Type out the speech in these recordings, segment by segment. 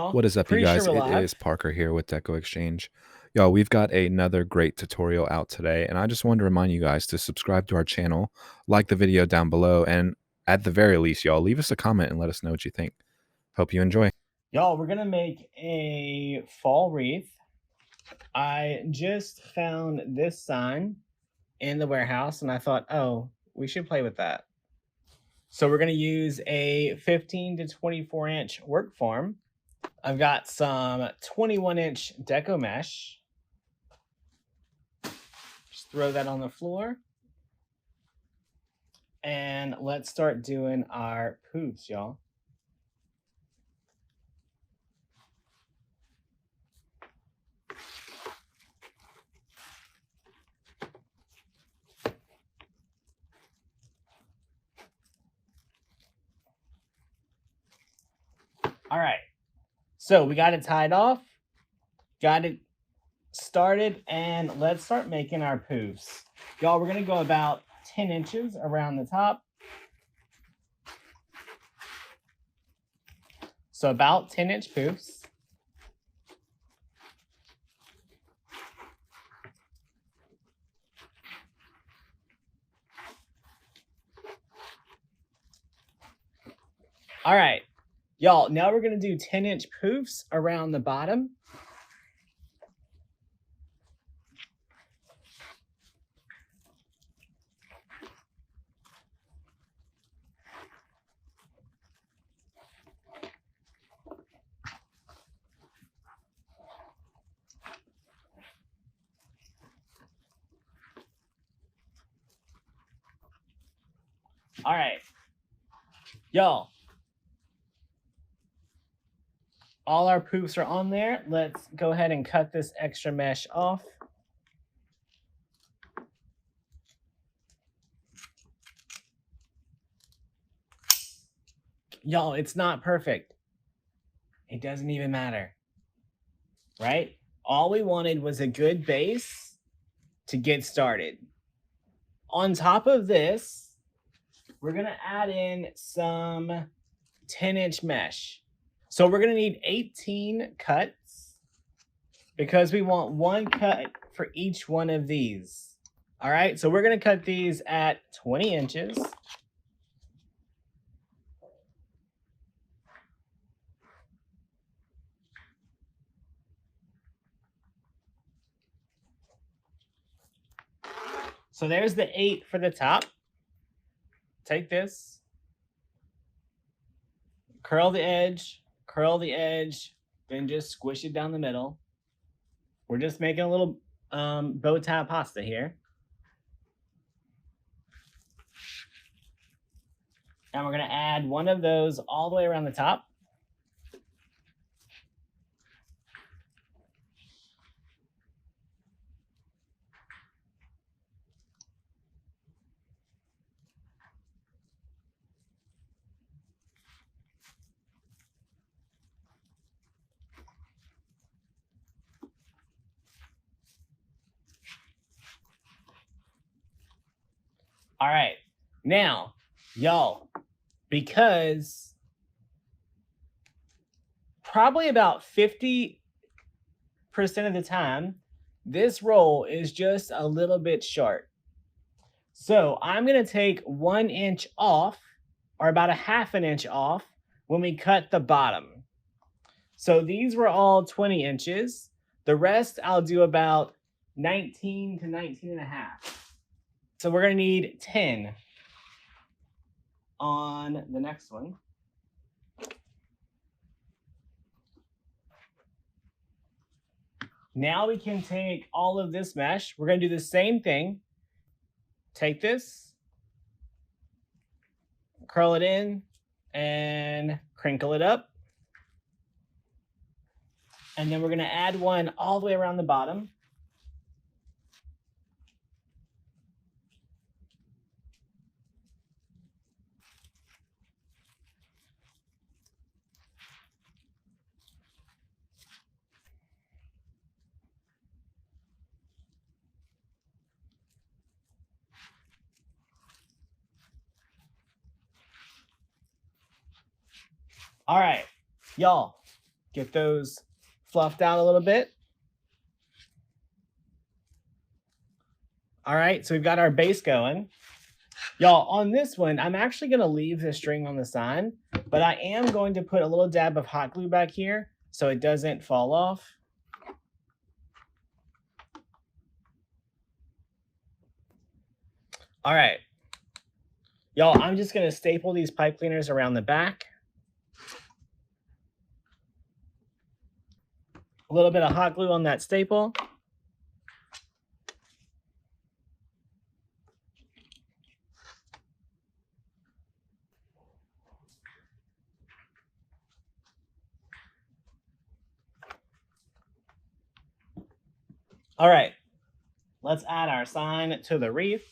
y'all. What is up, you Pretty sure guys? we're It live. is Parker here with DecoExhange. Y'all, we've got another great tutorial out today, and I just wanted to remind you guys to subscribe to our channel, like the video down below, and at the very least, y'all, leave us a comment and let us know what you think. Hope you enjoy. Y'all, we're going to make a fall wreath. I just found this sign in the warehouse, and I thought, oh, we should play with that. So we're going to use a 15 to 24-inch work form. I've got some 21-inch DecoMesh. Just throw that on the floor. And let's start doing our poofs, y'all. All right, so we got it tied off, got it started, and let's start making our poofs. Y'all, we're gonna go about 10 inches around the top. So about 10-inch poofs. All right, y'all, now we're gonna do 10-inch poofs around the bottom. All right, y'all, all our poofs are on there. Let's go ahead and cut this extra mesh off. Y'all, it's not perfect. It doesn't even matter, right? All we wanted was a good base to get started. On top of this, we're gonna add in some 10-inch mesh. So we're gonna need 18 cuts because we want one cut for each one of these. All right, so we're gonna cut these at 20 inches. So there's the 8 for the top. Take this, curl the edge, then just squish it down the middle. We're just making a little bow tie pasta here. And we're gonna add one of those all the way around the top. All right, now, y'all, because probably about 50% of the time, this roll is just a little bit short. So I'm gonna take 1 inch off, or about a half an inch off, when we cut the bottom. So these were all 20 inches. The rest I'll do about 19 to 19 and a half. So we're gonna need 10 on the next one. Now we can take all of this mesh. We're gonna do the same thing. Take this, curl it in, and crinkle it up. And then we're gonna add one all the way around the bottom. All right, y'all, Get those fluffed out a little bit. All right, so we've got our base going. Y'all, on this one, I'm actually going to leave the string on the side, but I am going to put a little dab of hot glue back here so it doesn't fall off. All right. Y'all, I'm just going to staple these pipe cleaners around the back. A little bit of hot glue on that staple. All right, let's add our sign to the wreath.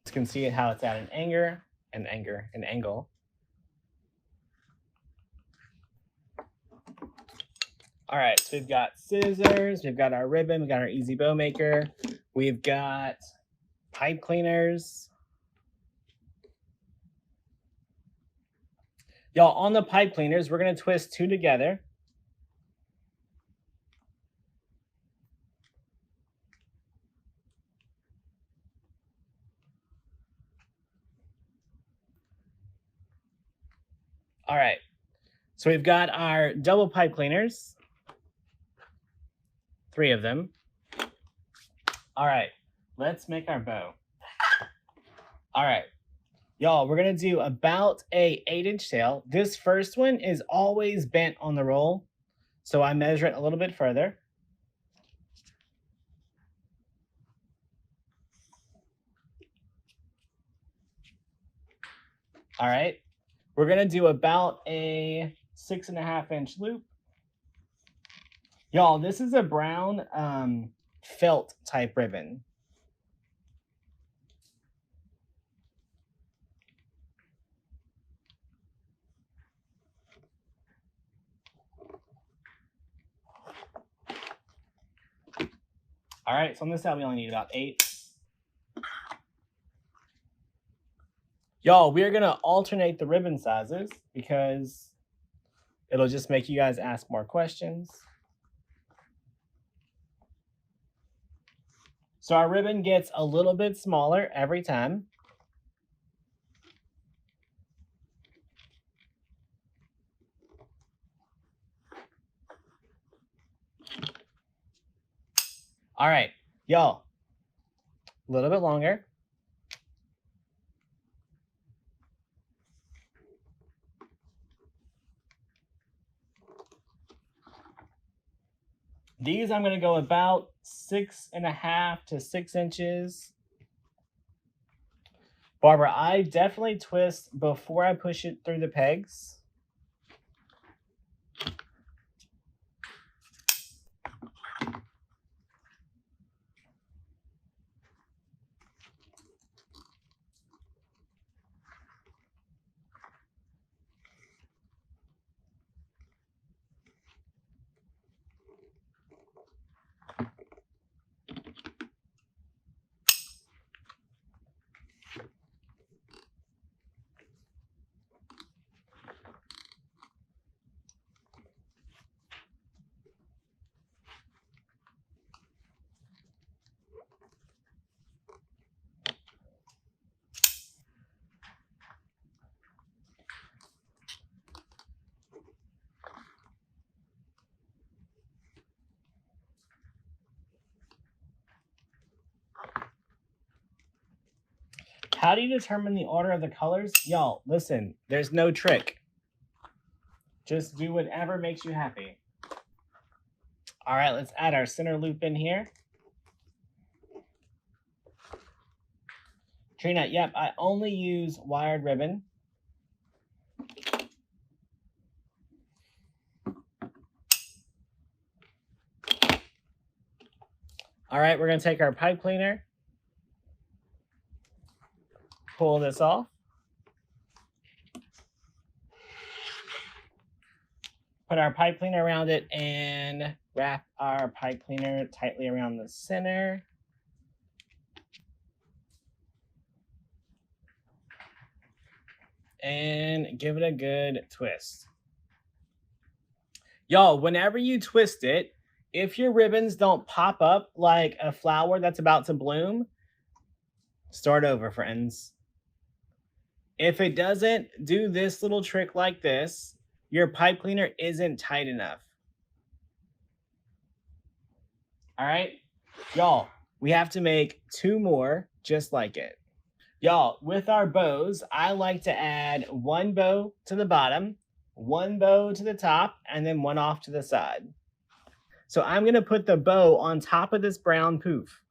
You can see how it's at an angle. All right, so we've got scissors, we've got our ribbon, we've got our easy bow maker, we've got pipe cleaners. Y'all, on the pipe cleaners, we're gonna twist 2 together. All right, so we've got our double pipe cleaners, 3 of them. All right, let's make our bow. All right, y'all, we're gonna do about a 8-inch tail. This first one is always bent on the roll, so I measure it a little bit further. All right, we're gonna do about a 6.5-inch loop. Y'all, this is a brown felt type ribbon. All right, so on this side, we only need about 8. Y'all, we're gonna alternate the ribbon sizes because it'll just make you guys ask more questions. So our ribbon gets a little bit smaller every time. All right, y'all, a little bit longer. These I'm gonna go about 6.5 to 6 inches. Barbara, I definitely twist before I push it through the pegs. How do you determine the order of the colors? Y'all, listen, there's no trick. Just do whatever makes you happy. All right, let's add our center loop in here. Trina, yep, I only use wired ribbon. All right, we're gonna take our pipe cleaner, pull this off. Put our pipe cleaner around it and wrap our pipe cleaner tightly around the center. And give it a good twist. Y'all, whenever you twist it, if your ribbons don't pop up like a flower that's about to bloom, start over, friends. If it doesn't do this little trick like this, your pipe cleaner isn't tight enough. All right, y'all, we have to make 2 more just like it. Y'all, with our bows, I like to add 1 bow to the bottom, 1 bow to the top, and then 1 off to the side. So I'm gonna put the bow on top of this brown poof.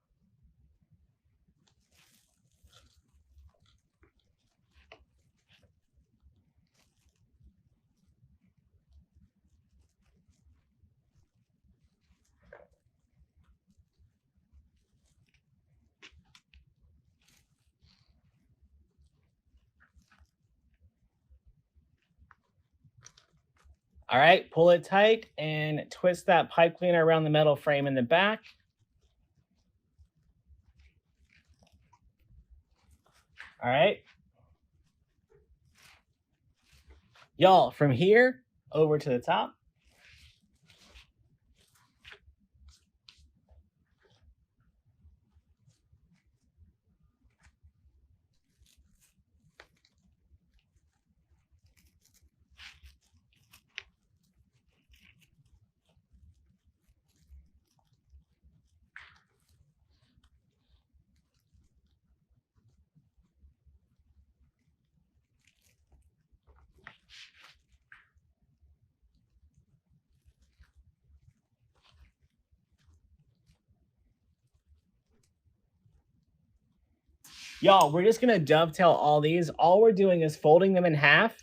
All right, pull it tight and twist that pipe cleaner around the metal frame in the back. All right. Y'all, from here over to the top. Y'all, we're just gonna dovetail all these. All we're doing is folding them in half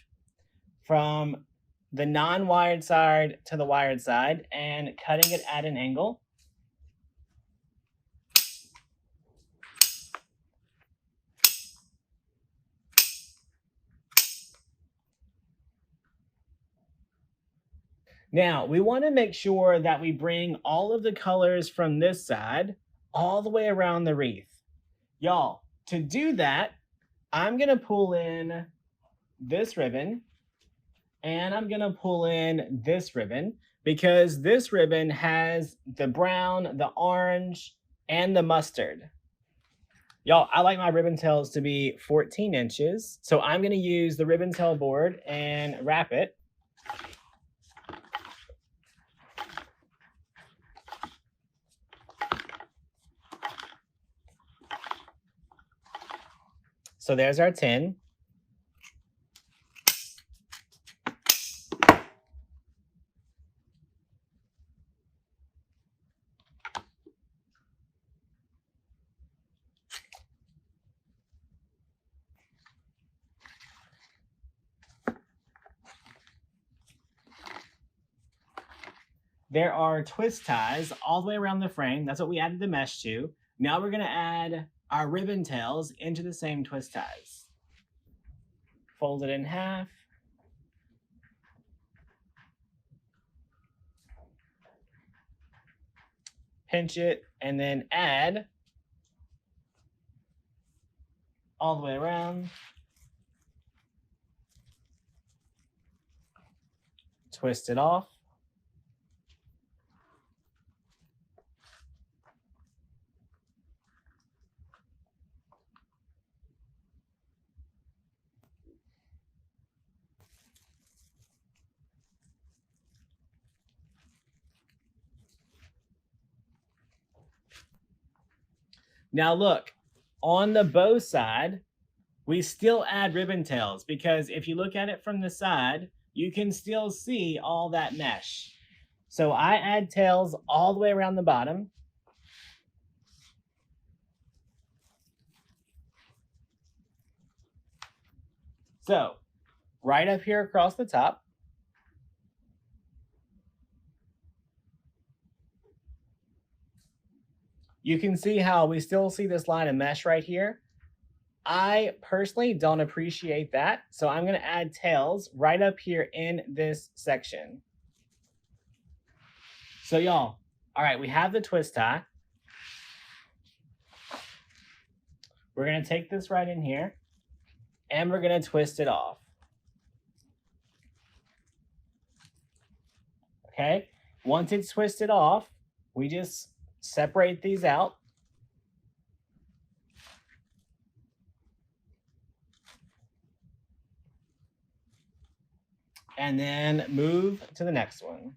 from the non-wired side to the wired side and cutting it at an angle. Now, we want to make sure that we bring all of the colors from this side all the way around the wreath. Y'all, to do that, I'm going to pull in this ribbon and I'm going to pull in this ribbon because this ribbon has the brown, the orange, and the mustard. Y'all, I like my ribbon tails to be 14 inches. So I'm going to use the ribbon tail board and wrap it. So there's our tin. There are twist ties all the way around the frame. That's what we added the mesh to. Now we're going to add our ribbon tails into the same twist ties. Fold it in half. Pinch it and then add all the way around. Twist it off. Now look, on the bow side, we still add ribbon tails because if you look at it from the side, you can still see all that mesh. So I add tails all the way around the bottom. So right up here across the top. You can see how we still see this line of mesh right here. I personally don't appreciate that, so I'm going to add tails right up here in this section. So y'all, all right, we have the twist tie. We're going to take this right in here, and we're going to twist it off. Okay. Once it's twisted off, we just separate these out. And then move to the next one.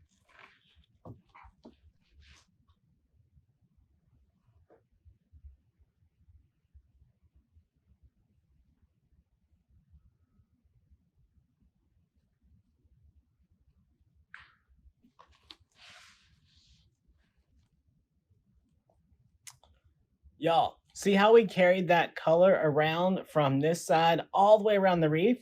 Y'all, see how we carried that color around from this side all the way around the wreath?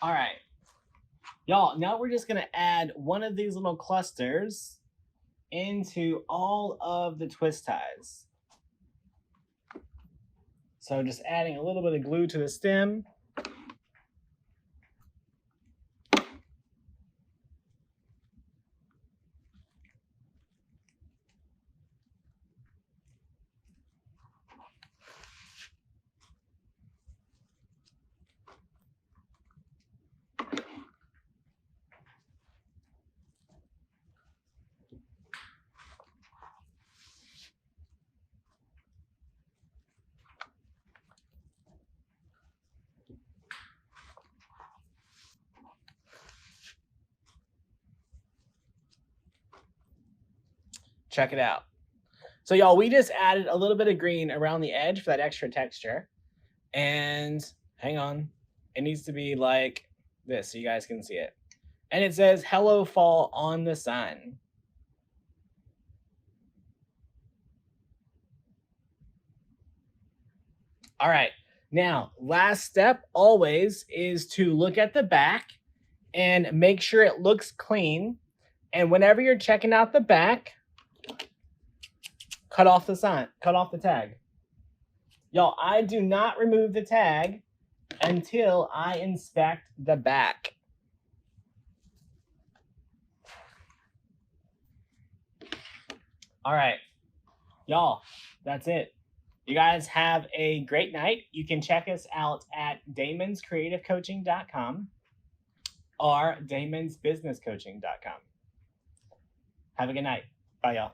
All right. Y'all, now we're just going to add one of these little clusters into all of the twist ties. So just adding a little bit of glue to the stem. Check it out. So y'all, we just added a little bit of green around the edge for that extra texture. And hang on, it needs to be like this so you guys can see it. And it says "Hello Fall" on the sign. All right, now last step always is to look at the back and make sure it looks clean. And whenever you're checking out the back, cut off the sign, cut off the tag. Y'all, I do not remove the tag until I inspect the back. All right, y'all, that's it. You guys have a great night. You can check us out at damonscreativecoaching.com or damonsbusinesscoaching.com. Have a good night. Bye, y'all.